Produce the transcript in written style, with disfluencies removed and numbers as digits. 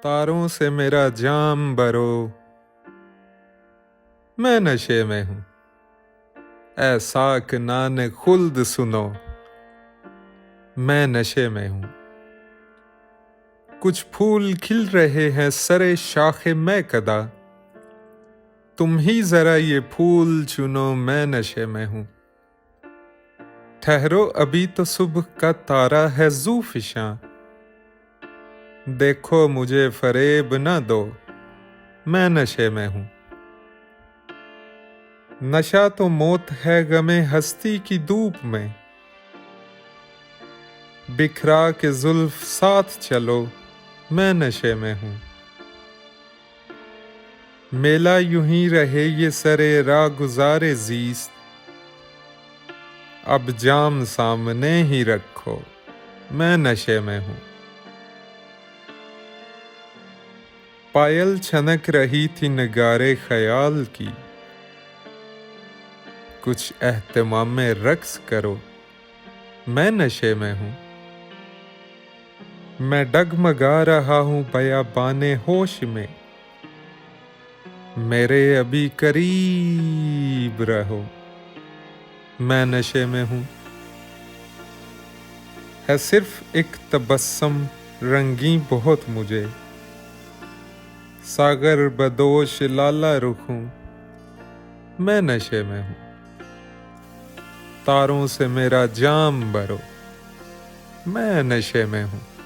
تاروں سے میرا جام بھرو، میں نشے میں ہوں، اے ساک نان خلد سنو، میں نشے میں ہوں۔ کچھ پھول کھل رہے ہیں سرے شاخ میں کدا، تم ہی ذرا یہ پھول چنو، میں نشے میں ہوں۔ ٹھہرو ابھی تو صبح کا تارا ہے ذو فشاں، دیکھو مجھے فریب نہ دو، میں نشے میں ہوں۔ نشہ تو موت ہے غم ہستی کی دھوپ میں، بکھرا کے زلف ساتھ چلو، میں نشے میں ہوں۔ میلہ یوں ہی رہے یہ سرے راہ گزار زیست، اب جام سامنے ہی رکھو، میں نشے میں ہوں۔ پائل چھنک رہی تھی نگارے خیال کی، کچھ اہتمام رقص کرو، میں نشے میں ہوں۔ میں ڈگمگا رہا ہوں بیابان ہوش میں، میرے ابھی قریب رہو، میں نشے میں ہوں۔ ہے صرف ایک تبسم رنگیں بہت مجھے، ساغر بدوش لالا رخ ہوں، میں نشے میں ہوں۔ تاروں سے میرا جام بھرو، میں نشے میں ہوں۔